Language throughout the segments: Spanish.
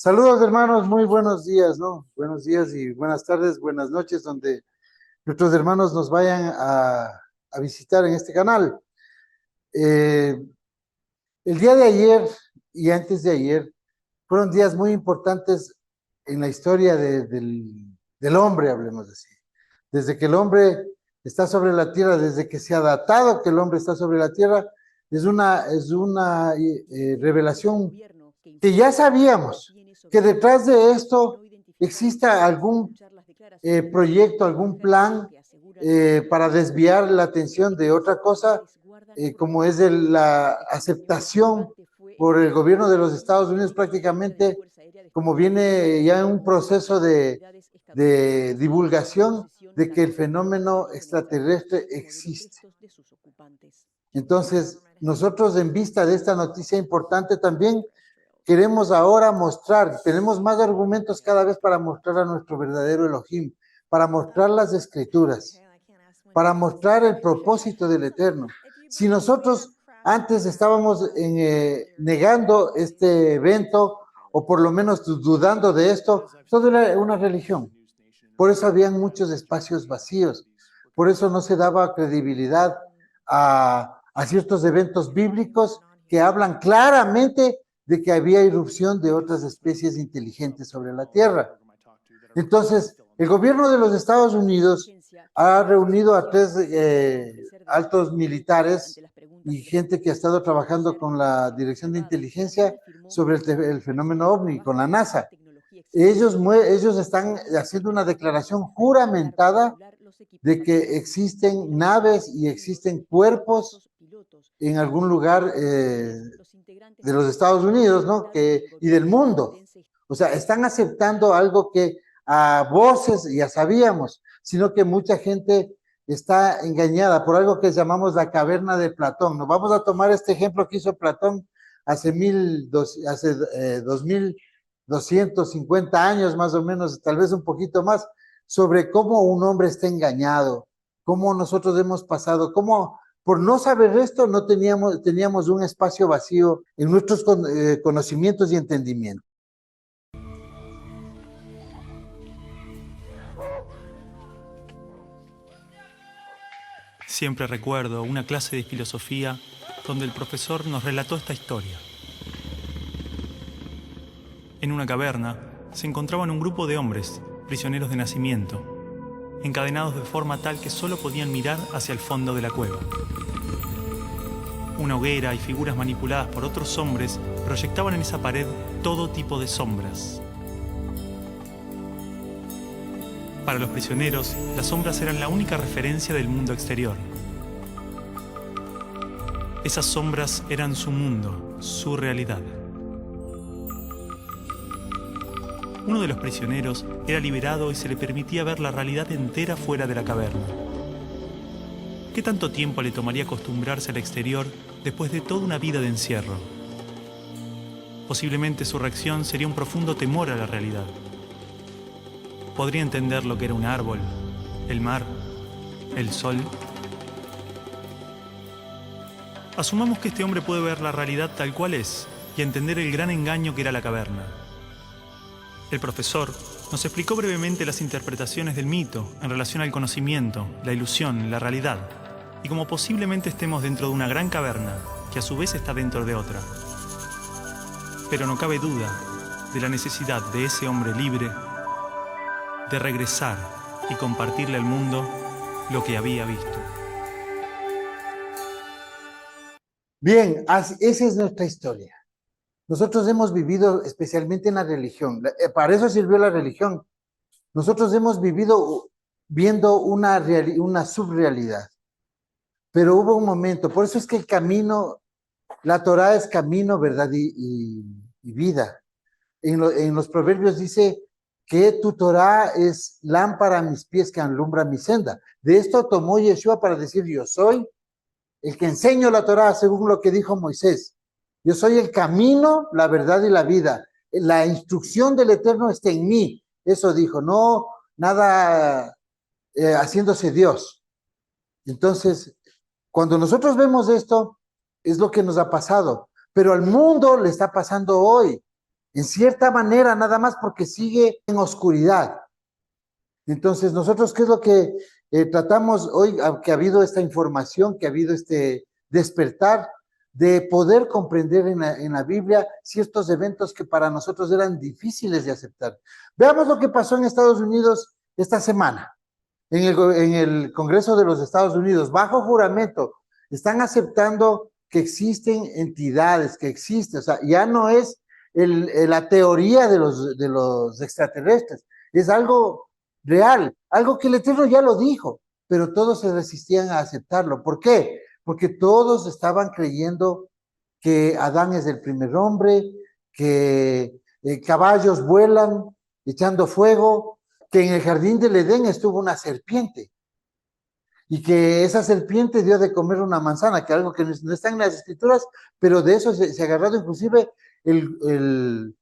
Saludos hermanos, muy buenos días, ¿no? Buenos días y buenas tardes, buenas noches, donde nuestros hermanos nos vayan a visitar en este canal. Eh, el día de ayer y antes de ayer fueron días muy importantes en la historia del hombre, hablemos así. Desde que el hombre está sobre la tierra, desde que se ha datado que el hombre está sobre la tierra, es una revelación que ya sabíamos que detrás de esto exista algún proyecto, algún plan para desviar la atención de otra cosa, como es la aceptación por el gobierno de los Estados Unidos prácticamente, como viene ya en un proceso de divulgación de que el fenómeno extraterrestre existe. Entonces, nosotros en vista de esta noticia importante también queremos ahora mostrar, tenemos más argumentos cada vez para mostrar a nuestro verdadero Elohim, para mostrar las escrituras, para mostrar el propósito del Eterno. Si nosotros antes estábamos negando este evento, o por lo menos dudando de esto, todo era una religión. Por eso habían muchos espacios vacíos, por eso no se daba credibilidad a ciertos eventos bíblicos que hablan claramente de que había irrupción de otras especies inteligentes sobre la Tierra. Entonces, el gobierno de los Estados Unidos ha reunido a tres altos militares y gente que ha estado trabajando con la Dirección de Inteligencia sobre el fenómeno OVNI, con la NASA. Ellos están haciendo una declaración juramentada de que existen naves y existen cuerpos en algún lugar de los Estados Unidos, ¿no? Y del mundo. O sea, están aceptando algo que a voces ya sabíamos, sino que mucha gente está engañada por algo que llamamos la caverna de Platón. Nos vamos a tomar este ejemplo que hizo Platón hace 2250 años más o menos, tal vez un poquito más, sobre cómo un hombre está engañado, cómo nosotros hemos pasado, cómo por no saber esto no teníamos un espacio vacío en nuestros conocimientos y entendimientos. Siempre recuerdo una clase de filosofía donde el profesor nos relató esta historia. En una caverna se encontraban un grupo de hombres, prisioneros de nacimiento, encadenados de forma tal que solo podían mirar hacia el fondo de la cueva. Una hoguera y figuras manipuladas por otros hombres proyectaban en esa pared todo tipo de sombras. Para los prisioneros, las sombras eran la única referencia del mundo exterior. Esas sombras eran su mundo, su realidad. Uno de los prisioneros era liberado y se le permitía ver la realidad entera fuera de la caverna. ¿Qué tanto tiempo le tomaría acostumbrarse al exterior después de toda una vida de encierro? Posiblemente su reacción sería un profundo temor a la realidad. Podría entender lo que era un árbol, el mar, el sol. Asumamos que este hombre puede ver la realidad tal cual es y entender el gran engaño que era la caverna. El profesor nos explicó brevemente las interpretaciones del mito en relación al conocimiento, la ilusión, la realidad, y cómo posiblemente estemos dentro de una gran caverna que a su vez está dentro de otra. Pero no cabe duda de la necesidad de ese hombre libre de regresar y compartirle al mundo lo que había visto. Bien, esa es nuestra historia. Nosotros hemos vivido especialmente en la religión. Para eso sirvió la religión. Nosotros hemos vivido viendo una subrealidad. Pero hubo un momento, por eso es que el camino, la Torah es camino, verdad y vida. En los proverbios dice que tu Torah es lámpara a mis pies que alumbra mi senda. De esto tomó Yeshua para decir, yo soy el que enseño la Torah según lo que dijo Moisés. Yo soy el camino, la verdad y la vida. La instrucción del Eterno está en mí. Eso dijo, no nada haciéndose Dios. Entonces, cuando nosotros vemos esto, es lo que nos ha pasado. Pero al mundo le está pasando hoy. en cierta manera, nada más porque sigue en oscuridad. Entonces, nosotros, ¿qué es lo que tratamos hoy, que ha habido esta información, que ha habido este despertar, de poder comprender en la Biblia ciertos eventos que para nosotros eran difíciles de aceptar? Veamos lo que pasó en Estados Unidos esta semana. En el Congreso de los Estados Unidos, bajo juramento, están aceptando que existen entidades, que existen, o sea, ya no es la teoría de los extraterrestres, es algo real, algo que el Eterno ya lo dijo, pero todos se resistían a aceptarlo. ¿Por qué? Porque todos estaban creyendo que Adán es el primer hombre, que caballos vuelan echando fuego, que en el jardín del Edén estuvo una serpiente y que esa serpiente dio de comer una manzana, que algo que no está en las escrituras, pero de eso se ha agarrado inclusive el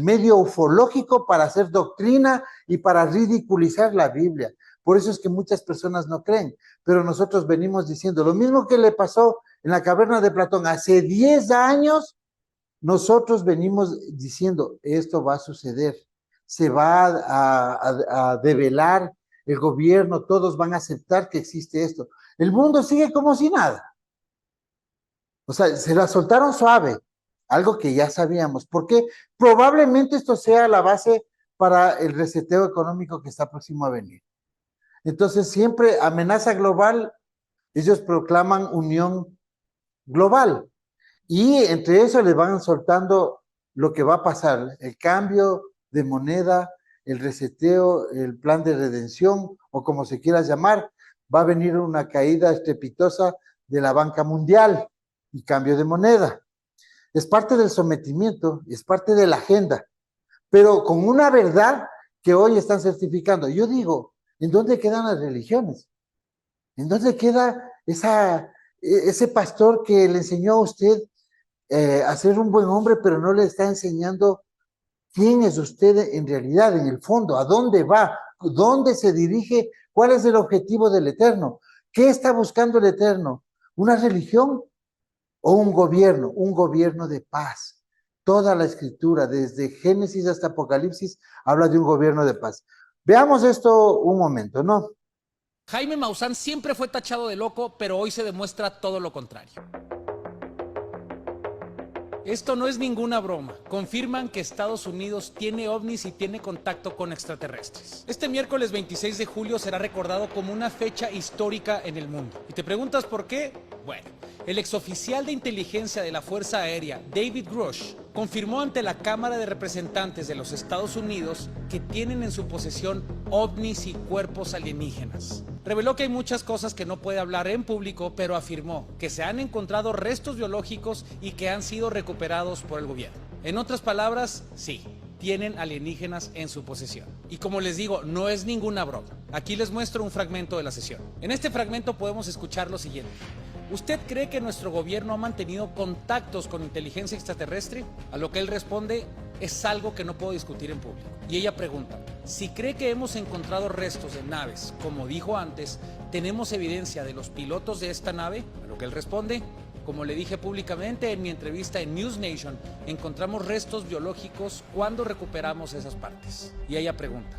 medio ufológico para hacer doctrina y para ridiculizar la Biblia. Por eso es que muchas personas no creen, pero nosotros venimos diciendo lo mismo que le pasó en la caverna de Platón hace 10 años, nosotros venimos diciendo esto va a suceder, se va a develar el gobierno, todos van a aceptar que existe esto. El mundo sigue como si nada. O sea, se la soltaron suave, algo que ya sabíamos, porque probablemente esto sea la base para el reseteo económico que está próximo a venir. Entonces, siempre amenaza global, ellos proclaman unión global. Y entre eso les van soltando lo que va a pasar, el cambio de moneda, el reseteo, el plan de redención, o como se quiera llamar, va a venir una caída estrepitosa de la banca mundial y cambio de moneda. Es parte del sometimiento, es parte de la agenda, pero con una verdad que hoy están certificando. Yo digo, ¿en dónde quedan las religiones? ¿En dónde queda ese pastor que le enseñó a usted a ser un buen hombre, pero no le está enseñando quién es usted en realidad, en el fondo, a dónde va, dónde se dirige, cuál es el objetivo del Eterno, qué está buscando el Eterno? ¿Una religión o un gobierno de paz? Toda la escritura, desde Génesis hasta Apocalipsis, habla de un gobierno de paz. Veamos esto un momento, ¿no? Jaime Maussan siempre fue tachado de loco, pero hoy se demuestra todo lo contrario. Esto no es ninguna broma. Confirman que Estados Unidos tiene ovnis y tiene contacto con extraterrestres. Este miércoles 26 de julio será recordado como una fecha histórica en el mundo. ¿Y te preguntas por qué? Bueno, el exoficial de inteligencia de la Fuerza Aérea, David Grush, confirmó ante la Cámara de Representantes de los Estados Unidos que tienen en su posesión ovnis y cuerpos alienígenas. Reveló que hay muchas cosas que no puede hablar en público, pero afirmó que se han encontrado restos biológicos y que han sido recuperados por el gobierno. En otras palabras, sí, tienen alienígenas en su posesión. Y como les digo, no es ninguna broma. Aquí les muestro un fragmento de la sesión. En este fragmento podemos escuchar lo siguiente. ¿Usted cree que nuestro gobierno ha mantenido contactos con inteligencia extraterrestre? A lo que él responde, es algo que no puedo discutir en público. Y ella pregunta, si cree que hemos encontrado restos de naves, como dijo antes, ¿tenemos evidencia de los pilotos de esta nave? A lo que él responde, como le dije públicamente en mi entrevista en News Nation, encontramos restos biológicos cuando recuperamos esas partes. Y ella pregunta,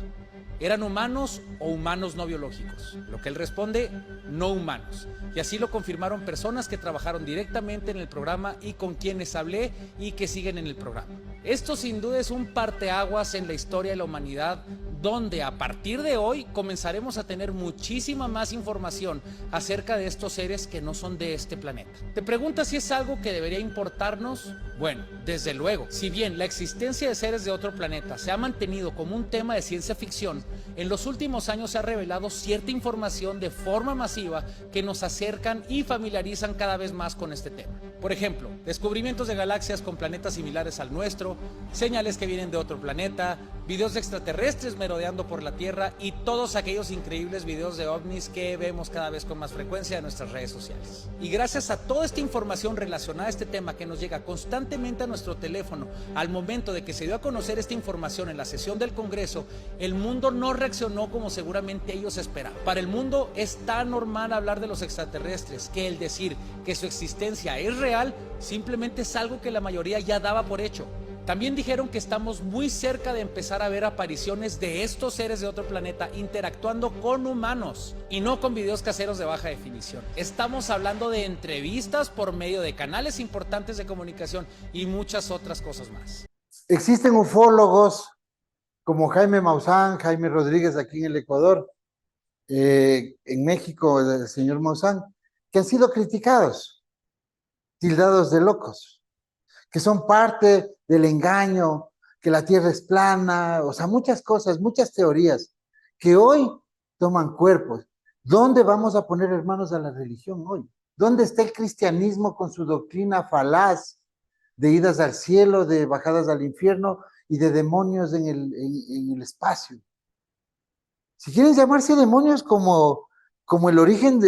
¿eran humanos o humanos no biológicos? Lo que él responde, no humanos. Y así lo confirmaron personas que trabajaron directamente en el programa y con quienes hablé y que siguen en el programa. Esto sin duda es un parteaguas en la historia de la humanidad, donde a partir de hoy comenzaremos a tener muchísima más información acerca de estos seres que no son de este planeta. ¿Te preguntas si es algo que debería importarnos? Bueno, desde luego, si bien la existencia de seres de otro planeta se ha mantenido como un tema de ciencia ficción, en los últimos años se ha revelado cierta información de forma masiva que nos acercan y familiarizan cada vez más con este tema. Por ejemplo, descubrimientos de galaxias con planetas similares al nuestro, señales que vienen de otro planeta, videos de extraterrestres merodeando por la Tierra y todos aquellos increíbles videos de ovnis que vemos cada vez con más frecuencia en nuestras redes sociales. Y gracias a toda esta información relacionada a este tema que nos llega constantemente a nuestro teléfono, al momento de que se dio a conocer esta información en la sesión del Congreso, el mundo no reaccionó como seguramente ellos esperaban. Para el mundo es tan normal hablar de los extraterrestres que el decir que su existencia es real simplemente es algo que la mayoría ya daba por hecho. También dijeron que estamos muy cerca de empezar a ver apariciones de estos seres de otro planeta interactuando con humanos y no con videos caseros de baja definición. Estamos hablando de entrevistas por medio de canales importantes de comunicación y muchas otras cosas más. Existen ufólogos como Jaime Maussan, Jaime Rodríguez aquí en el Ecuador, en México el señor Maussan, que han sido criticados, tildados de locos, que son parte del engaño, que la Tierra es plana, o sea, muchas cosas, muchas teorías, que hoy toman cuerpos. ¿Dónde vamos a poner, hermanos, a la religión hoy? ¿Dónde está el cristianismo con su doctrina falaz de idas al cielo, de bajadas al infierno y de demonios en el espacio? Si quieren llamarse demonios como el origen,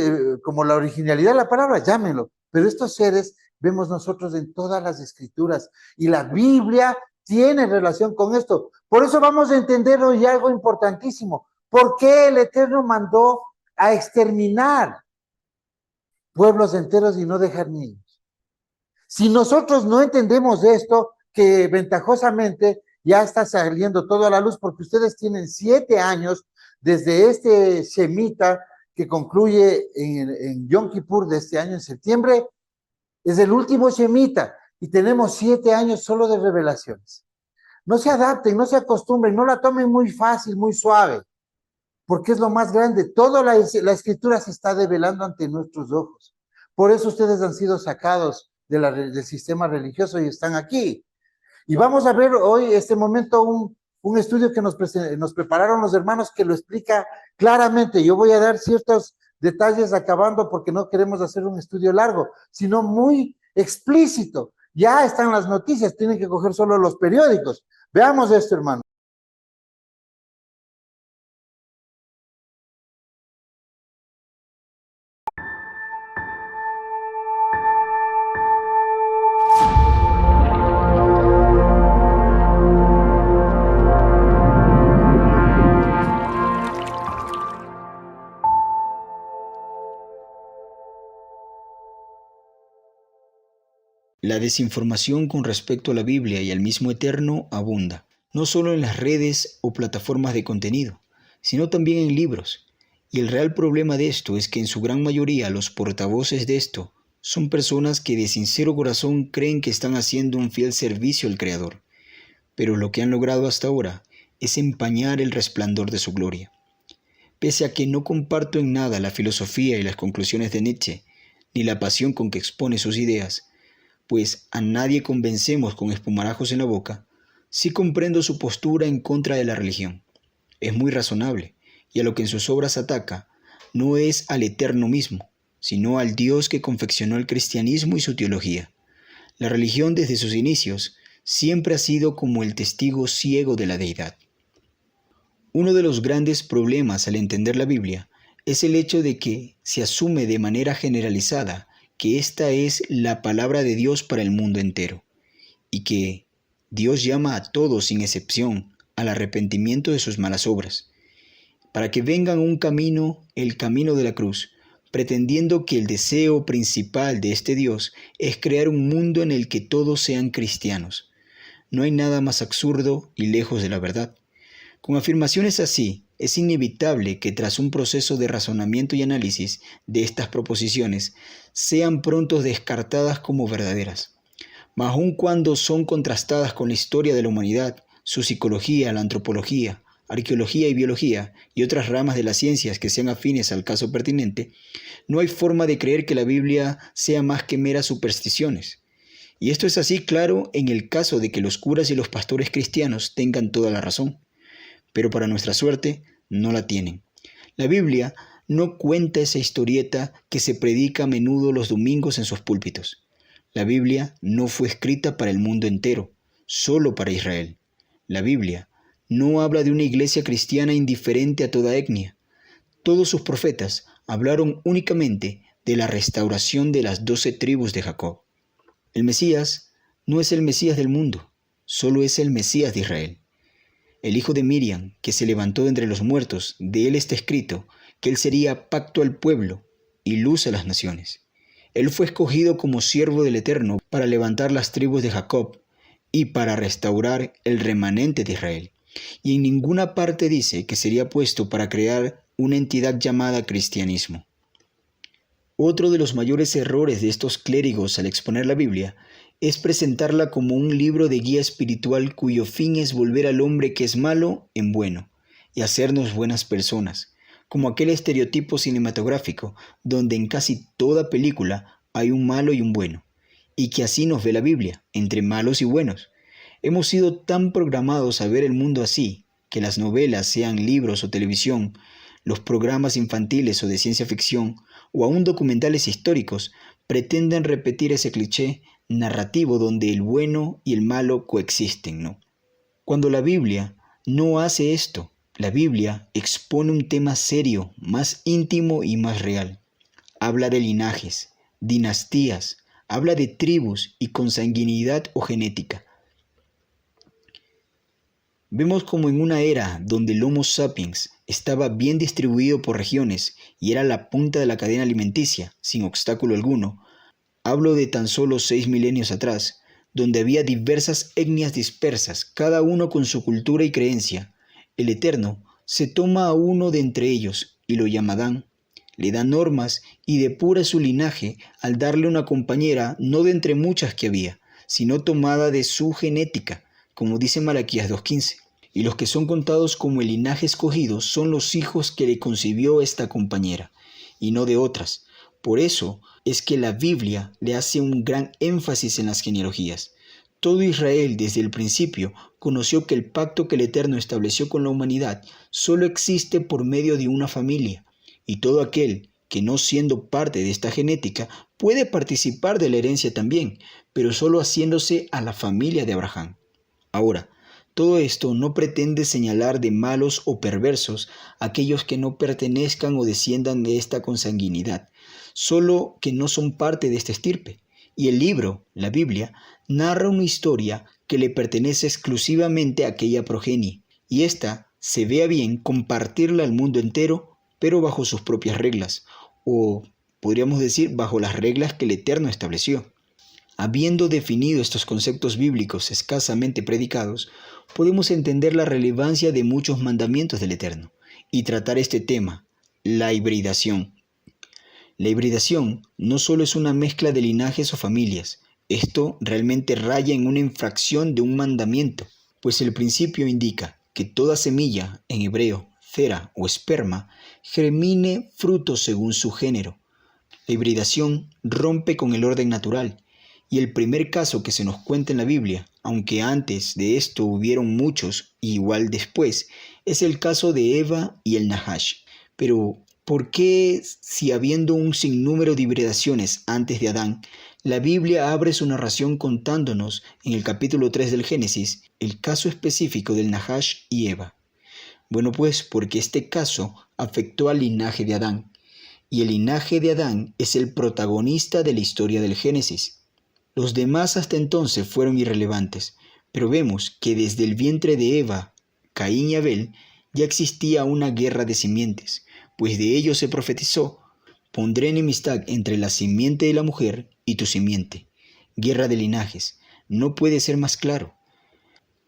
como la originalidad de la palabra, llámenlo. Pero estos seres vemos nosotros en todas las escrituras y la Biblia tiene relación con esto. Por eso vamos a entender hoy algo importantísimo. ¿Por qué el Eterno mandó a exterminar pueblos enteros y no dejar niños? Si nosotros no entendemos esto, que ventajosamente ya está saliendo todo a la luz, porque ustedes tienen 7 años desde este Shemitah que concluye en Yom Kippur de este año, en septiembre, es el último Shemitah y tenemos 7 años solo de revelaciones. No se adapten, no se acostumbren, no la tomen muy fácil, muy suave, porque es lo más grande. Toda la escritura se está develando ante nuestros ojos. Por eso ustedes han sido sacados del sistema religioso y están aquí. Y vamos a ver hoy, este momento, un estudio que nos prepararon los hermanos que lo explica claramente. Yo voy a dar ciertos detalles acabando porque no queremos hacer un estudio largo, sino muy explícito. Ya están las noticias, tienen que coger solo los periódicos. Veamos esto, hermano. La desinformación con respecto a la Biblia y al mismo Eterno abunda, no solo en las redes o plataformas de contenido, sino también en libros. Y el real problema de esto es que en su gran mayoría los portavoces de esto son personas que de sincero corazón creen que están haciendo un fiel servicio al Creador, pero lo que han logrado hasta ahora es empañar el resplandor de su gloria. Pese a que no comparto en nada la filosofía y las conclusiones de Nietzsche, ni la pasión con que expone sus ideas, pues a nadie convencemos con espumarajos en la boca, sí comprendo su postura en contra de la religión. Es muy razonable, y a lo que en sus obras ataca no es al Eterno mismo, sino al Dios que confeccionó el cristianismo y su teología. La religión desde sus inicios siempre ha sido como el testigo ciego de la deidad. Uno de los grandes problemas al entender la Biblia es el hecho de que se asume de manera generalizada que esta es la palabra de Dios para el mundo entero, y que Dios llama a todos sin excepción al arrepentimiento de sus malas obras, para que vengan un camino, el camino de la cruz, pretendiendo que el deseo principal de este Dios es crear un mundo en el que todos sean cristianos. No hay nada más absurdo y lejos de la verdad. Con afirmaciones así, es inevitable que tras un proceso de razonamiento y análisis de estas proposiciones sean pronto descartadas como verdaderas. Mas aun cuando son contrastadas con la historia de la humanidad, su psicología, la antropología, arqueología y biología y otras ramas de las ciencias que sean afines al caso pertinente, no hay forma de creer que la Biblia sea más que meras supersticiones. Y esto es así claro en el caso de que los curas y los pastores cristianos tengan toda la razón. Pero para nuestra suerte no la tienen. La Biblia no cuenta esa historieta que se predica a menudo los domingos en sus púlpitos. La Biblia no fue escrita para el mundo entero, solo para Israel. La Biblia no habla de una iglesia cristiana indiferente a toda etnia. Todos sus profetas hablaron únicamente de la restauración de las 12 tribus de Jacob. El Mesías no es el Mesías del mundo, solo es el Mesías de Israel. El hijo de Miriam, que se levantó de entre los muertos, de él está escrito que él sería pacto al pueblo y luz a las naciones. Él fue escogido como siervo del Eterno para levantar las tribus de Jacob y para restaurar el remanente de Israel. Y en ninguna parte dice que sería puesto para crear una entidad llamada cristianismo. Otro de los mayores errores de estos clérigos al exponer la Biblia es presentarla como un libro de guía espiritual cuyo fin es volver al hombre que es malo en bueno y hacernos buenas personas, como aquel estereotipo cinematográfico donde en casi toda película hay un malo y un bueno, y que así nos ve la Biblia, entre malos y buenos. Hemos sido tan programados a ver el mundo así, que las novelas, sean libros o televisión, los programas infantiles o de ciencia ficción, o aún documentales históricos, pretenden repetir ese cliché narrativo donde el bueno y el malo coexisten, ¿no? Cuando la Biblia no hace esto, la Biblia expone un tema serio, más íntimo y más real. Habla de linajes, dinastías, habla de tribus y consanguinidad o genética. Vemos como en una era donde el Homo sapiens estaba bien distribuido por regiones y era la punta de la cadena alimenticia, sin obstáculo alguno, hablo de tan solo 6 milenios atrás, donde había diversas etnias dispersas, cada uno con su cultura y creencia. El Eterno se toma a uno de entre ellos y lo llama Adán, le da normas y depura su linaje al darle una compañera no de entre muchas que había, sino tomada de su genética, como dice Malaquías 2:15. Y los que son contados como el linaje escogido son los hijos que le concibió esta compañera, y no de otras. Por eso es que la Biblia le hace un gran énfasis en las genealogías. Todo Israel desde el principio conoció que el pacto que el Eterno estableció con la humanidad solo existe por medio de una familia, y todo aquel que no siendo parte de esta genética puede participar de la herencia también, pero solo haciéndose a la familia de Abraham. Ahora, todo esto no pretende señalar de malos o perversos a aquellos que no pertenezcan o desciendan de esta consanguinidad, solo que no son parte de esta estirpe. Y el libro, la Biblia, narra una historia que le pertenece exclusivamente a aquella progenie, y ésta se vea bien compartirla al mundo entero, pero bajo sus propias reglas, o podríamos decir bajo las reglas que el Eterno estableció. Habiendo definido estos conceptos bíblicos escasamente predicados, podemos entender la relevancia de muchos mandamientos del Eterno y tratar este tema, la hibridación. La hibridación no solo es una mezcla de linajes o familias, esto realmente raya en una infracción de un mandamiento, pues el principio indica que toda semilla, en hebreo, cera o esperma, germine frutos según su género. La hibridación rompe con el orden natural, y el primer caso que se nos cuenta en la Biblia, aunque antes de esto hubieron muchos, y igual después, es el caso de Eva y el Nahash. Pero, ¿por qué, si habiendo un sinnúmero de hibridaciones antes de Adán, la Biblia abre su narración contándonos, en el capítulo 3 del Génesis, el caso específico del Nahash y Eva? Bueno, pues porque este caso afectó al linaje de Adán, y el linaje de Adán es el protagonista de la historia del Génesis. Los demás hasta entonces fueron irrelevantes, pero vemos que desde el vientre de Eva, Caín y Abel, ya existía una guerra de simientes, pues de ello se profetizó: pondré enemistad entre la simiente de la mujer y tu simiente. Guerra de linajes, no puede ser más claro.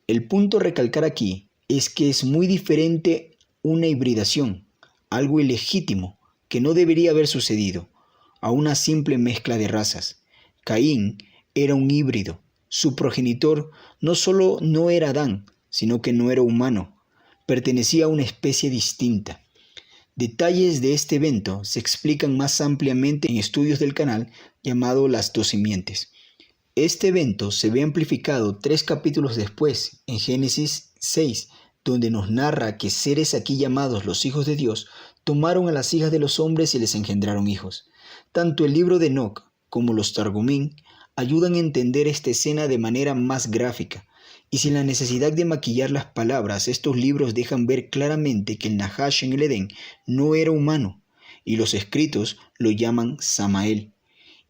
El punto a recalcar aquí es que es muy diferente una hibridación, algo ilegítimo, que no debería haber sucedido, a una simple mezcla de razas. Caín era un híbrido. Su progenitor no solo no era Adán, sino que no era humano. Pertenecía a una especie distinta. Detalles de este evento se explican más ampliamente en estudios del canal llamado Las dos simientes. Este evento se ve amplificado 3 capítulos después, en Génesis 6, donde nos narra que seres aquí llamados los hijos de Dios tomaron a las hijas de los hombres y les engendraron hijos. Tanto el libro de Enoc como los Targumín ayudan a entender esta escena de manera más gráfica, y sin la necesidad de maquillar las palabras, estos libros dejan ver claramente que el Nahash en el Edén no era humano, y los escritos lo llaman Samael.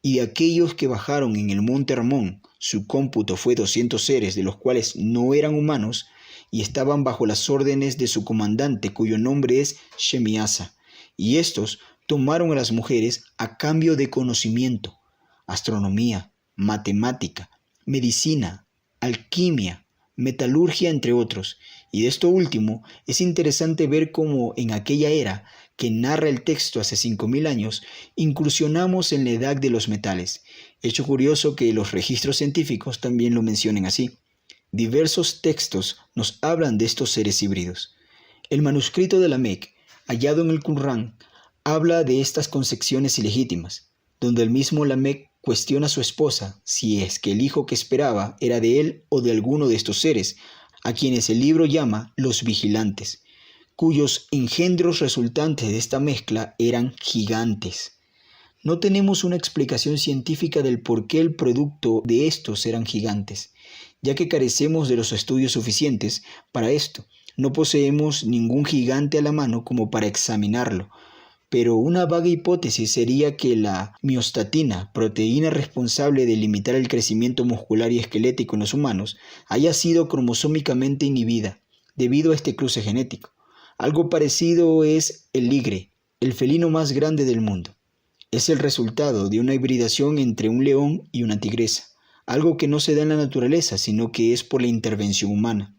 Y de aquellos que bajaron en el monte Hermón, su cómputo fue 200 seres, de los cuales no eran humanos, y estaban bajo las órdenes de su comandante, cuyo nombre es Shemiasa, y estos tomaron a las mujeres a cambio de conocimiento, astronomía, matemática, medicina, alquimia, metalurgia, entre otros. Y de esto último, es interesante ver cómo en aquella era que narra el texto hace 5000 años, incursionamos en la edad de los metales. Hecho curioso que los registros científicos también lo mencionen así. Diversos textos nos hablan de estos seres híbridos. El manuscrito de Lamec, hallado en el Qur'án, habla de estas concepciones ilegítimas, donde el mismo Lamec cuestiona a su esposa si es que el hijo que esperaba era de él o de alguno de estos seres, a quienes el libro llama los vigilantes, cuyos engendros resultantes de esta mezcla eran gigantes. No tenemos una explicación científica del por qué el producto de estos eran gigantes, ya que carecemos de los estudios suficientes para esto. No poseemos ningún gigante a la mano como para examinarlo, pero una vaga hipótesis sería que la miostatina, proteína responsable de limitar el crecimiento muscular y esquelético en los humanos, haya sido cromosómicamente inhibida debido a este cruce genético. Algo parecido es el ligre, el felino más grande del mundo. Es el resultado de una hibridación entre un león y una tigresa, algo que no se da en la naturaleza, sino que es por la intervención humana.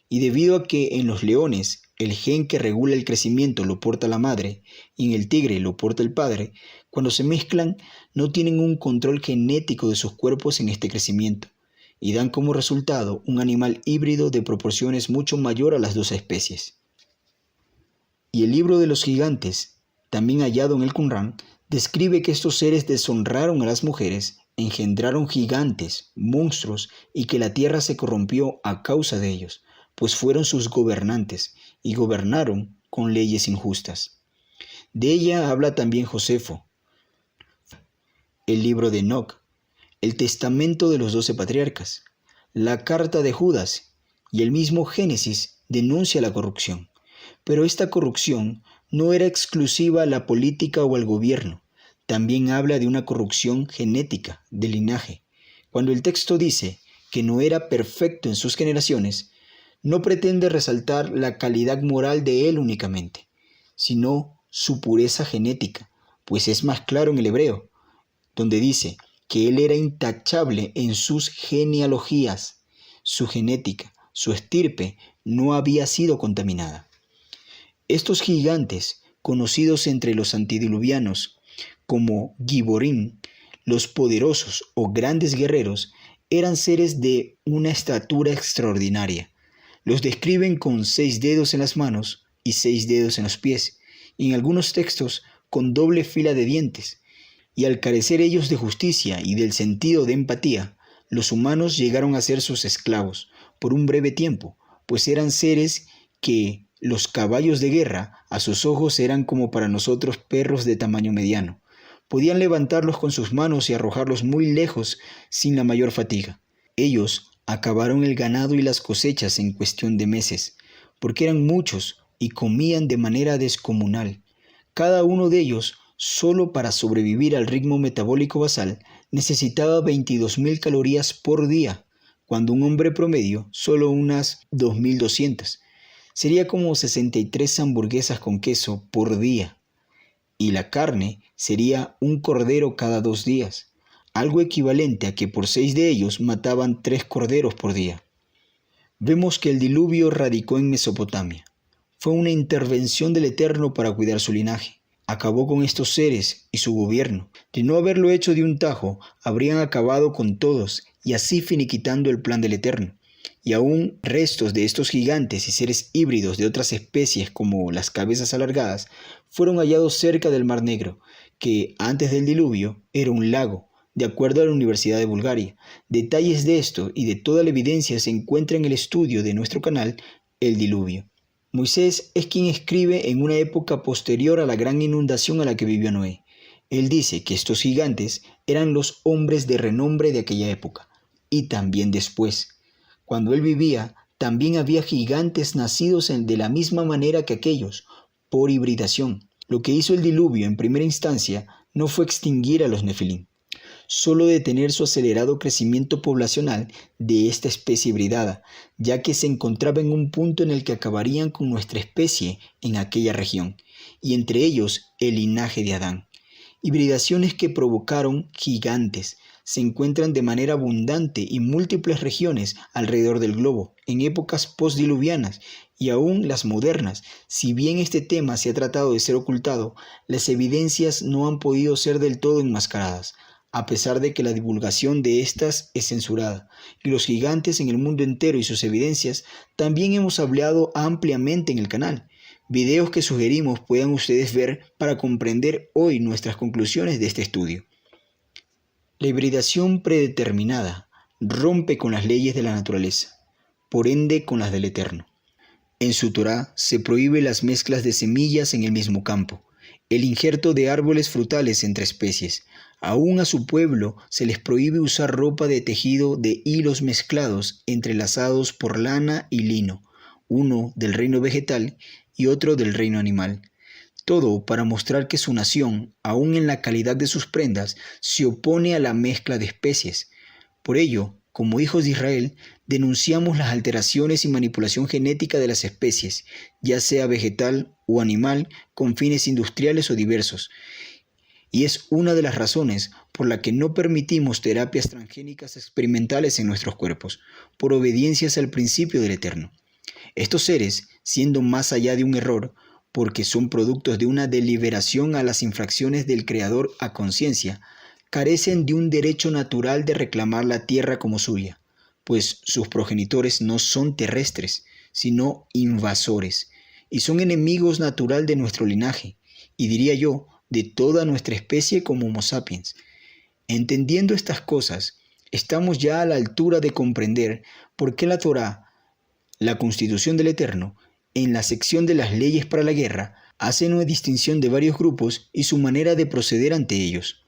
Y debido a que en los leones el gen que regula el crecimiento lo porta la madre y en el tigre lo porta el padre, cuando se mezclan no tienen un control genético de sus cuerpos en este crecimiento y dan como resultado un animal híbrido de proporciones mucho mayor a las dos especies. Y el libro de los gigantes, también hallado en el Qur'án, describe que estos seres deshonraron a las mujeres, engendraron gigantes, monstruos y que la tierra se corrompió a causa de ellos, pues fueron sus gobernantes y gobernaron con leyes injustas. De ella habla también Josefo, el libro de Enoc, el testamento de los 12 patriarcas, la carta de Judas y el mismo Génesis denuncia la corrupción. Pero esta corrupción no era exclusiva a la política o al gobierno, también habla de una corrupción genética, de linaje. Cuando el texto dice que no era perfecto en sus generaciones, no pretende resaltar la calidad moral de él únicamente, sino su pureza genética, pues es más claro en el hebreo, donde dice que él era intachable en sus genealogías, su genética, su estirpe no había sido contaminada. Estos gigantes, conocidos entre los antediluvianos como Giborim, los poderosos o grandes guerreros, eran seres de una estatura extraordinaria. Los describen con 6 dedos en las manos y 6 dedos en los pies, y en algunos textos con doble fila de dientes. Y al carecer ellos de justicia y del sentido de empatía, los humanos llegaron a ser sus esclavos por un breve tiempo, pues eran seres que los caballos de guerra a sus ojos eran como para nosotros perros de tamaño mediano. Podían levantarlos con sus manos y arrojarlos muy lejos sin la mayor fatiga. Ellos acabaron el ganado y las cosechas en cuestión de meses, porque eran muchos y comían de manera descomunal. Cada uno de ellos, solo para sobrevivir al ritmo metabólico basal, necesitaba 22.000 calorías por día, cuando un hombre promedio solo unas 2.200. Sería como 63 hamburguesas con queso por día. Y la carne sería un cordero cada 2 días. Algo equivalente a que por 6 de ellos mataban 3 corderos por día. Vemos que el diluvio radicó en Mesopotamia. Fue una intervención del Eterno para cuidar su linaje. Acabó con estos seres y su gobierno. De no haberlo hecho de un tajo, habrían acabado con todos y así finiquitando el plan del Eterno. Y aún restos de estos gigantes y seres híbridos de otras especies como las cabezas alargadas fueron hallados cerca del Mar Negro, que antes del diluvio era un lago, de acuerdo a la Universidad de Bulgaria. Detalles de esto y de toda la evidencia se encuentra en el estudio de nuestro canal, El Diluvio. Moisés es quien escribe en una época posterior a la gran inundación a la que vivió Noé. Él dice que estos gigantes eran los hombres de renombre de aquella época, y también después. Cuando él vivía, también había gigantes nacidos de la misma manera que aquellos, por hibridación. Lo que hizo el diluvio en primera instancia no fue extinguir a los nefilim, solo detener su acelerado crecimiento poblacional de esta especie hibridada, ya que se encontraba en un punto en el que acabarían con nuestra especie en aquella región, y entre ellos el linaje de Adán. Hibridaciones que provocaron gigantes, se encuentran de manera abundante en múltiples regiones alrededor del globo, en épocas postdiluvianas y aún las modernas. Si bien este tema se ha tratado de ser ocultado, las evidencias no han podido ser del todo enmascaradas, a pesar de que la divulgación de estas es censurada. Y los gigantes en el mundo entero y sus evidencias también hemos hablado ampliamente en el canal. Videos que sugerimos puedan ustedes ver para comprender hoy nuestras conclusiones de este estudio. La hibridación predeterminada rompe con las leyes de la naturaleza, por ende con las del Eterno. En su Torá se prohíbe las mezclas de semillas en el mismo campo, el injerto de árboles frutales entre especies. Aún a su pueblo se les prohíbe usar ropa de tejido de hilos mezclados entrelazados por lana y lino, uno del reino vegetal y otro del reino animal. Todo para mostrar que su nación, aun en la calidad de sus prendas, se opone a la mezcla de especies. Por ello, como hijos de Israel, denunciamos las alteraciones y manipulación genética de las especies, ya sea vegetal o animal, con fines industriales o diversos. Y es una de las razones por la que no permitimos terapias transgénicas experimentales en nuestros cuerpos, por obediencias al principio del Eterno. Estos seres, siendo más allá de un error, porque son productos de una deliberación a las infracciones del Creador a conciencia, carecen de un derecho natural de reclamar la tierra como suya, pues sus progenitores no son terrestres, sino invasores, y son enemigos natural de nuestro linaje, y diría yo, de toda nuestra especie como Homo sapiens. Entendiendo estas cosas, estamos ya a la altura de comprender por qué la Torá, la Constitución del Eterno, en la sección de las leyes para la guerra, hace una distinción de varios grupos y su manera de proceder ante ellos.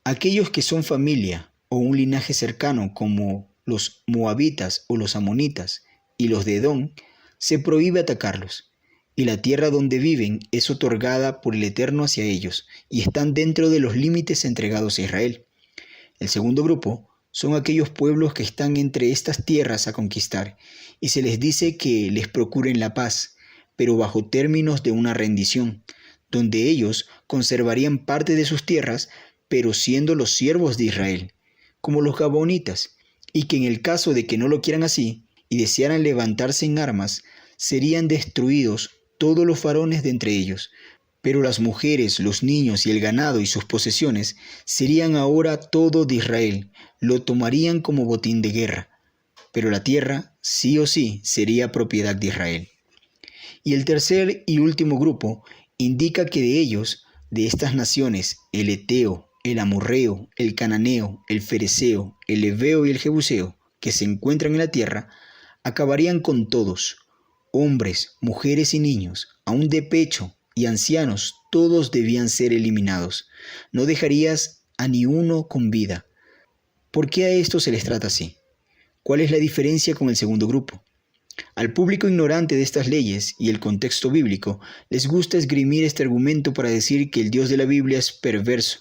Aquellos que son familia o un linaje cercano, como los moabitas o los amonitas y los de Edom, se prohíbe atacarlos, y la tierra donde viven es otorgada por el Eterno hacia ellos, y están dentro de los límites entregados a Israel. El segundo grupo son aquellos pueblos que están entre estas tierras a conquistar, y se les dice que les procuren la paz, pero bajo términos de una rendición, donde ellos conservarían parte de sus tierras, pero siendo los siervos de Israel, como los gabonitas, y que en el caso de que no lo quieran así, y desearan levantarse en armas, serían destruidos todos los varones de entre ellos, pero las mujeres, los niños y el ganado y sus posesiones serían ahora todo de Israel, lo tomarían como botín de guerra, pero la tierra sí o sí sería propiedad de Israel. Y el tercer y último grupo indica que de ellos, de estas naciones, el Eteo, el Amorreo, el Cananeo, el Fereceo, el Heveo y el Jebuseo, que se encuentran en la tierra, acabarían con todos, hombres, mujeres y niños, aun de pecho y ancianos, todos debían ser eliminados. No dejarías a ni uno con vida. ¿Por qué a estos se les trata así? ¿Cuál es la diferencia con el segundo grupo? Al público ignorante de estas leyes y el contexto bíblico, les gusta esgrimir este argumento para decir que el Dios de la Biblia es perverso.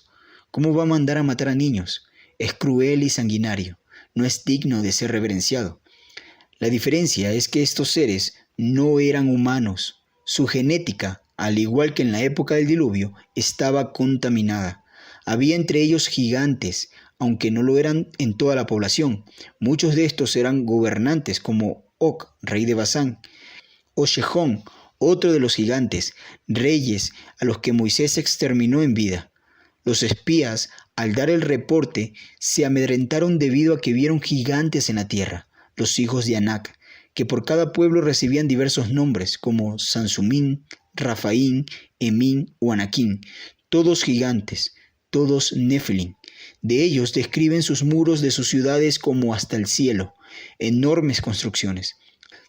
¿Cómo va a mandar a matar a niños? Es cruel y sanguinario. No es digno de ser reverenciado. La diferencia es que estos seres no eran humanos. Su genética, al igual que en la época del diluvio, estaba contaminada. Había entre ellos gigantes, aunque no lo eran en toda la población. Muchos de estos eran gobernantes como Og, rey de Basán, o Shejón, otro de los gigantes, reyes a los que Moisés exterminó en vida. Los espías, al dar el reporte, se amedrentaron debido a que vieron gigantes en la tierra, los hijos de Anac, que por cada pueblo recibían diversos nombres, como Sansumín, Rafaín, Emín o Anaquín, todos gigantes, todos Nefilim. De ellos describen sus muros de sus ciudades como hasta el cielo, enormes construcciones.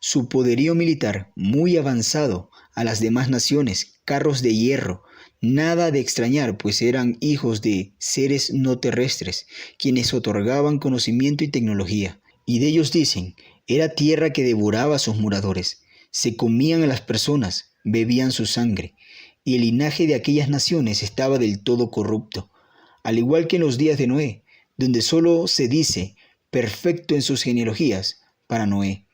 Su poderío militar, muy avanzado a las demás naciones, carros de hierro, nada de extrañar, pues eran hijos de seres no terrestres, quienes otorgaban conocimiento y tecnología. Y de ellos dicen, era tierra que devoraba a sus moradores, se comían a las personas, bebían su sangre, y el linaje de aquellas naciones estaba del todo corrupto, al igual que en los días de Noé, donde solo se dice, perfecto en sus genealogías, para Noé.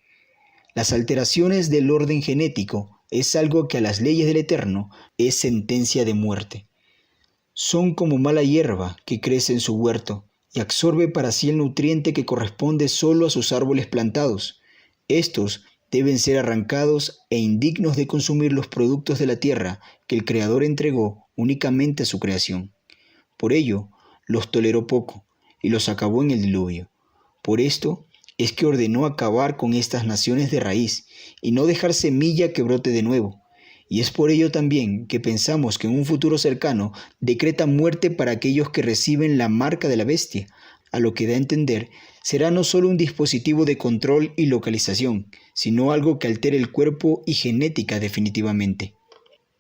Las alteraciones del orden genético es algo que a las leyes del Eterno es sentencia de muerte. Son como mala hierba que crece en su huerto y absorbe para sí el nutriente que corresponde solo a sus árboles plantados. Estos deben ser arrancados e indignos de consumir los productos de la tierra que el Creador entregó únicamente a su creación. Por ello, los toleró poco y los acabó en el diluvio. Por esto es que ordenó acabar con estas naciones de raíz y no dejar semilla que brote de nuevo. Y es por ello también que pensamos que en un futuro cercano decreta muerte para aquellos que reciben la marca de la bestia, a lo que da a entender será no solo un dispositivo de control y localización, sino algo que altere el cuerpo y genética definitivamente.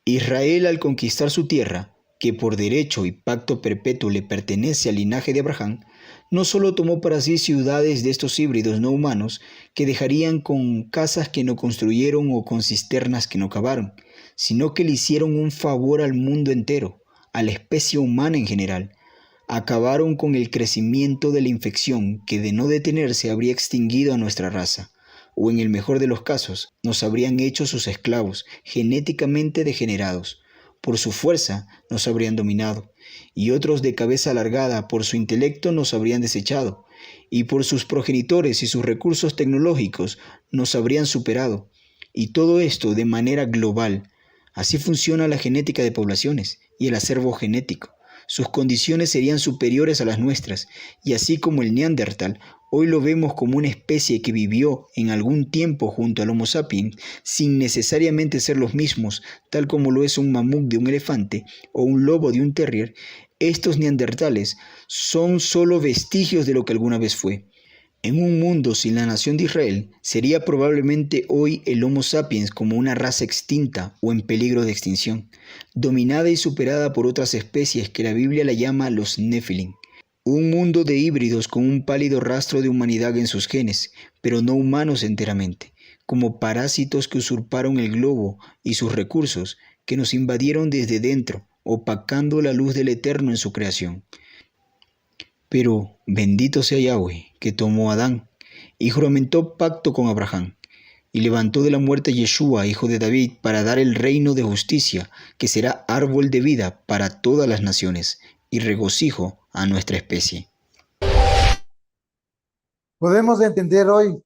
Israel, al conquistar su tierra, que por derecho y pacto perpetuo le pertenece al linaje de Abraham, no solo tomó para sí ciudades de estos híbridos no humanos que dejarían con casas que no construyeron o con cisternas que no cavaron, sino que le hicieron un favor al mundo entero, a la especie humana en general. Acabaron con el crecimiento de la infección que de no detenerse habría extinguido a nuestra raza, o en el mejor de los casos, nos habrían hecho sus esclavos, genéticamente degenerados. Por su fuerza nos habrían dominado, y otros de cabeza alargada por su intelecto nos habrían desechado, y por sus progenitores y sus recursos tecnológicos nos habrían superado, y todo esto de manera global. Así funciona la genética de poblaciones y el acervo genético. Sus condiciones serían superiores a las nuestras, y así como el Neandertal, hoy lo vemos como una especie que vivió en algún tiempo junto al Homo sapiens, sin necesariamente ser los mismos, tal como lo es un mamut de un elefante o un lobo de un terrier. Estos neandertales son solo vestigios de lo que alguna vez fue. En un mundo sin la nación de Israel, sería probablemente hoy el Homo sapiens como una raza extinta o en peligro de extinción, dominada y superada por otras especies que la Biblia la llama los Nefilim. Un mundo de híbridos con un pálido rastro de humanidad en sus genes, pero no humanos enteramente, como parásitos que usurparon el globo y sus recursos, que nos invadieron desde dentro, opacando la luz del Eterno en su creación. Pero bendito sea Yahweh, que tomó a Adán y juramentó pacto con Abraham, y levantó de la muerte a Yeshua, hijo de David, para dar el reino de justicia, que será árbol de vida para todas las naciones, y regocijo a nuestra especie. Podemos entender hoy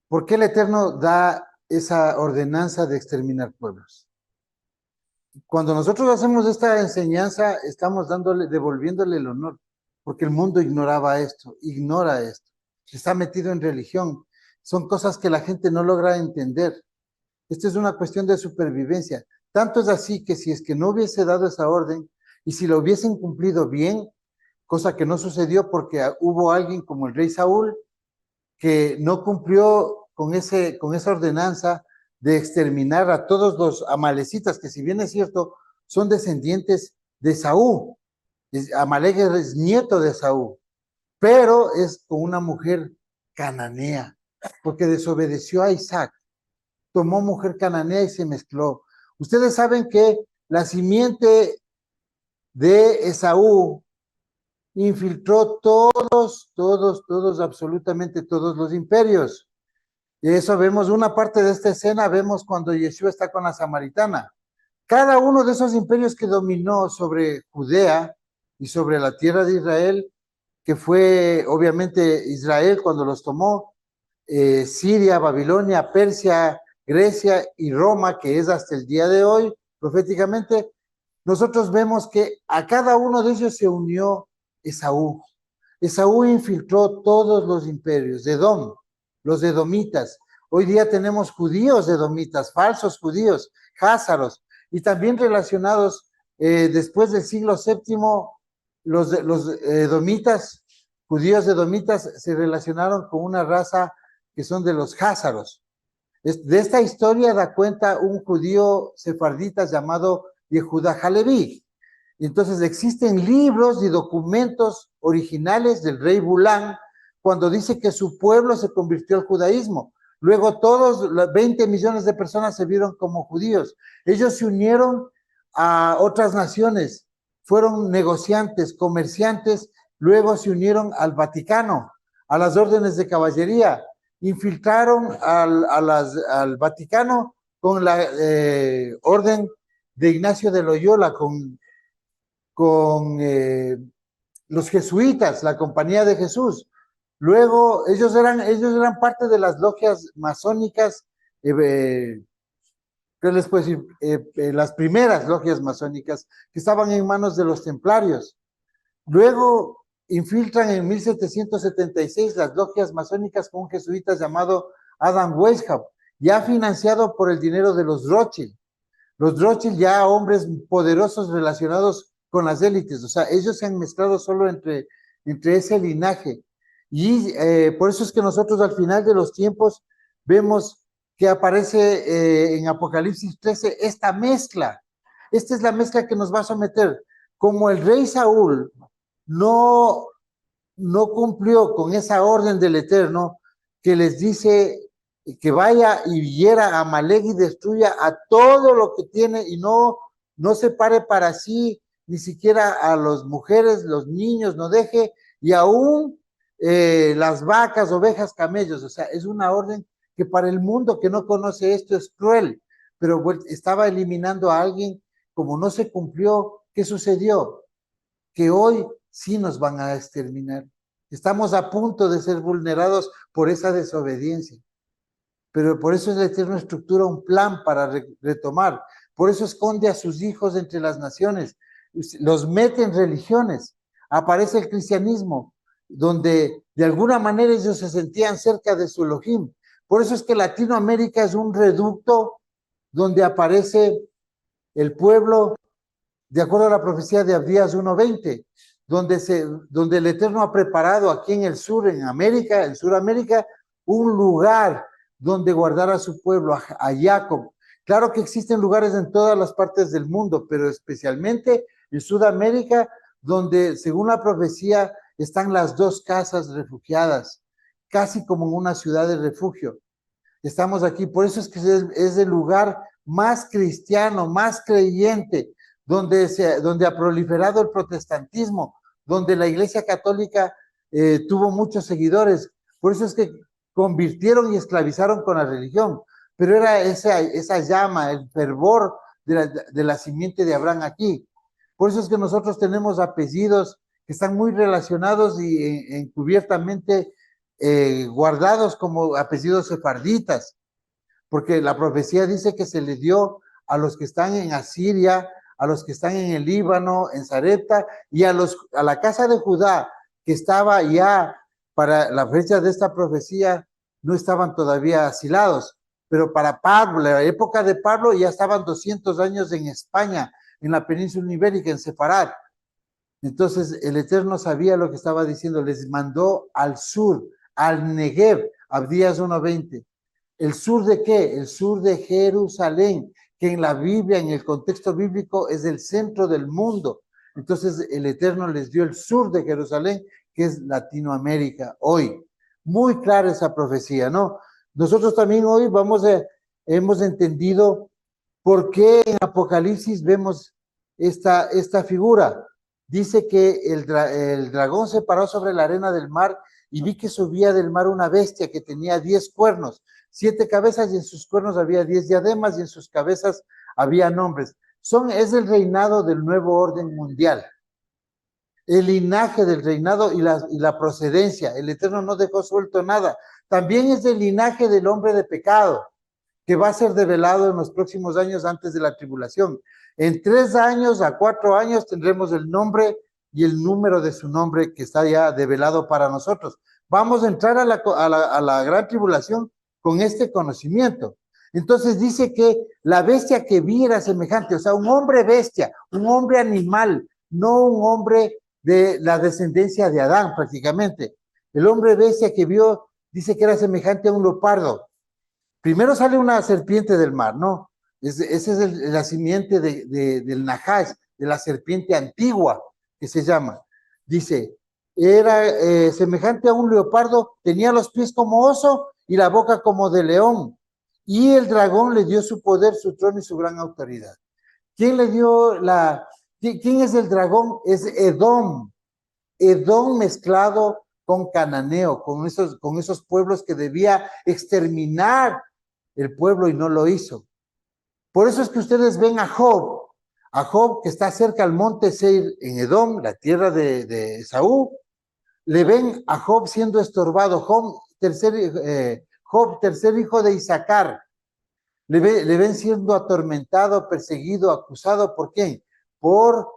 por qué el Eterno da esa ordenanza de exterminar pueblos. Cuando nosotros hacemos esta enseñanza, estamos devolviéndole el honor, porque el mundo ignoraba esto, ignora esto, está metido en religión. Son cosas que la gente no logra entender. Esta es una cuestión de supervivencia. Tanto es así que si es que no hubiese dado esa orden y si lo hubiesen cumplido bien, cosa que no sucedió porque hubo alguien como el rey Saúl que no cumplió con esa ordenanza de exterminar a todos los amalecitas, que si bien es cierto, son descendientes de Saúl. Amalek es nieto de Saúl, pero es con una mujer cananea, porque desobedeció a Isaac, tomó mujer cananea y se mezcló. Ustedes saben que la simiente de Esaú infiltró todos, absolutamente todos los imperios. Y eso vemos, una parte de esta escena, vemos cuando Yeshua está con la samaritana. Cada uno de esos imperios que dominó sobre Judea y sobre la tierra de Israel, que fue obviamente Israel cuando los tomó, Siria, Babilonia, Persia, Grecia y Roma, que es hasta el día de hoy, proféticamente, nosotros vemos que a cada uno de ellos se unió Esaú. Esaú infiltró todos los imperios, Edom, los edomitas. Hoy día tenemos judíos edomitas, falsos judíos, házaros, y también relacionados después del siglo VII, los edomitas, judíos edomitas, se relacionaron con una raza que son de los házaros. De esta historia da cuenta un judío sefardita llamado Yehuda Halevi. Entonces existen libros y documentos originales del rey Bulán cuando dice que su pueblo se convirtió al judaísmo. Luego todos, 20 millones de personas se vieron como judíos. Ellos se unieron a otras naciones, fueron negociantes, comerciantes, luego se unieron al Vaticano, a las órdenes de caballería, infiltraron al Vaticano con la orden de Ignacio de Loyola, con los jesuitas, la Compañía de Jesús. Luego, ellos eran parte de las logias masónicas, ¿qué les puedo decir? Las primeras logias masónicas que estaban en manos de los templarios. Luego infiltran en 1776 las logias masónicas con un jesuita llamado Adam Weishaupt, ya financiado por el dinero de los Rothschild. Los Rothschild, ya hombres poderosos relacionados con las élites, o sea, ellos se han mezclado solo entre ese linaje. Y por eso es que nosotros al final de los tiempos vemos que aparece en Apocalipsis 13 esta mezcla. Esta es la mezcla que nos va a someter. Como el rey Saúl no cumplió con esa orden del Eterno que les dice que vaya y hiera a Amalek y destruya a todo lo que tiene y no separe para sí ni siquiera a las mujeres, los niños, no deje, y aún las vacas, ovejas, camellos. O sea, es una orden que para el mundo que no conoce esto es cruel, pero estaba eliminando a alguien. Como no se cumplió, ¿qué sucedió? Que hoy sí nos van a exterminar. Estamos a punto de ser vulnerados por esa desobediencia. Pero por eso el Eterno estructura un plan para retomar. Por eso esconde a sus hijos entre las naciones. Los mete en religiones. Aparece el cristianismo, donde de alguna manera ellos se sentían cerca de su Elohim. Por eso es que Latinoamérica es un reducto donde aparece el pueblo, de acuerdo a la profecía de Abdías 1:20, donde el Eterno ha preparado aquí en el sur, en América, en Sudamérica, un lugar donde guardar a su pueblo, a Jacob. Claro que existen lugares en todas las partes del mundo, pero especialmente en Sudamérica, donde según la profecía están las dos casas refugiadas, casi como en una ciudad de refugio. Estamos aquí, por eso es que es el lugar más cristiano, más creyente, donde ha proliferado el protestantismo, donde la Iglesia Católica tuvo muchos seguidores. Por eso es que convirtieron y esclavizaron con la religión. Pero era esa llama, el fervor de la simiente de Abraham aquí. Por eso es que nosotros tenemos apellidos que están muy relacionados y encubiertamente guardados como apellidos sefarditas, porque la profecía dice que se le dio a los que están en Asiria, a los que están en el Líbano, en Sarepta, y a la casa de Judá, que estaba ya para la fecha de esta profecía, no estaban todavía asilados, pero para Pablo, la época de Pablo, ya estaban 200 años en España, en la península ibérica, en Sefarad. Entonces el Eterno sabía lo que estaba diciendo, les mandó al sur, al Negev, Abdías 1:20. ¿El sur de qué? El sur de Jerusalén, que en la Biblia, en el contexto bíblico, es el centro del mundo. Entonces el Eterno les dio el sur de Jerusalén, que es Latinoamérica, hoy. Muy clara esa profecía, ¿no? Nosotros también hoy hemos entendido por qué en Apocalipsis vemos esta figura. Dice que el dragón se paró sobre la arena del mar y vi que subía del mar una bestia que tenía 10 cuernos, 7 cabezas, y en sus cuernos había 10 diademas y en sus cabezas había nombres. Es el reinado del nuevo orden mundial. El linaje del reinado y la procedencia. El Eterno no dejó suelto nada. También es el linaje del hombre de pecado, que va a ser develado en los próximos años antes de la tribulación. En 3 años a 4 años tendremos el nombre y el número de su nombre que está ya develado para nosotros. Vamos a entrar a la gran tribulación con este conocimiento. Entonces dice que la bestia que vi era semejante, o sea, un hombre bestia, un hombre animal, no un hombre de la descendencia de Adán prácticamente. El hombre bestia que vio dice que era semejante a un leopardo. Primero sale una serpiente del mar, ¿no? Ese es la simiente del Nahash, de la serpiente antigua, que se llama. Dice, era semejante a un leopardo, tenía los pies como oso y la boca como de león. Y el dragón le dio su poder, su trono y su gran autoridad. ¿Quién le dio quién es el dragón? Es Edom. Edom mezclado con cananeo, con esos pueblos que debía exterminar el pueblo y no lo hizo. Por eso es que ustedes ven a Job a Job, que está cerca al monte Seir en Edom, la tierra de Esaú, le ven a Job siendo estorbado. Job, tercer hijo de Isaacar, le ven siendo atormentado, perseguido, acusado. ¿Por quién? Por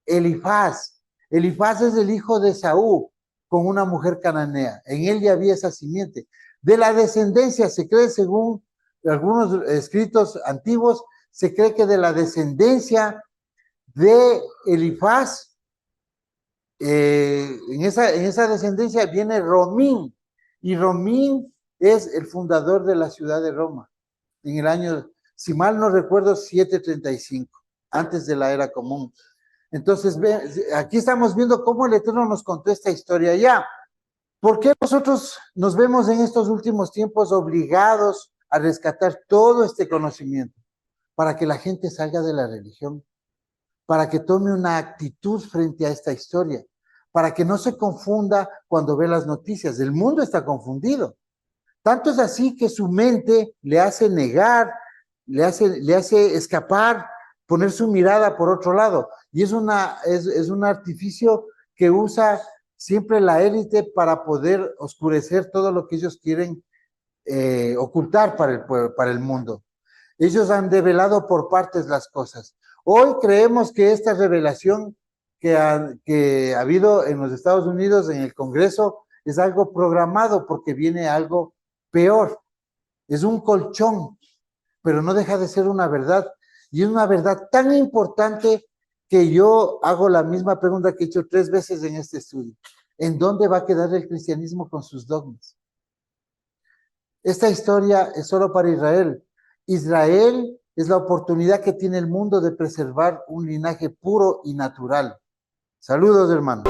Elifaz. Elifaz es el hijo de Esaú con una mujer cananea. En él ya había esa simiente. De la descendencia, se cree, según algunos escritos antiguos, se cree que de la descendencia de Elifaz, en esa descendencia viene Romín, y Romín es el fundador de la ciudad de Roma, en el año, si mal no recuerdo, 735, antes de la era común. Entonces, aquí estamos viendo cómo el Eterno nos contó esta historia ya. ¿Por qué nosotros nos vemos en estos últimos tiempos obligados a rescatar todo este conocimiento? Para que la gente salga de la religión, para que tome una actitud frente a esta historia, para que no se confunda cuando ve las noticias. El mundo está confundido. Tanto es así que su mente le hace negar, le hace escapar, poner su mirada por otro lado. Y es un artificio que usa siempre la élite para poder oscurecer todo lo que ellos quieren ocultar para el mundo. Ellos han develado por partes las cosas. Hoy creemos que esta revelación que ha habido en los Estados Unidos, en el Congreso, es algo programado porque viene algo peor. Es un colchón, pero no deja de ser una verdad. Y es una verdad tan importante que yo hago la misma pregunta que he hecho 3 veces en este estudio. ¿En dónde va a quedar el cristianismo con sus dogmas? Esta historia es solo para Israel. Israel es la oportunidad que tiene el mundo de preservar un linaje puro y natural. Saludos, hermanos.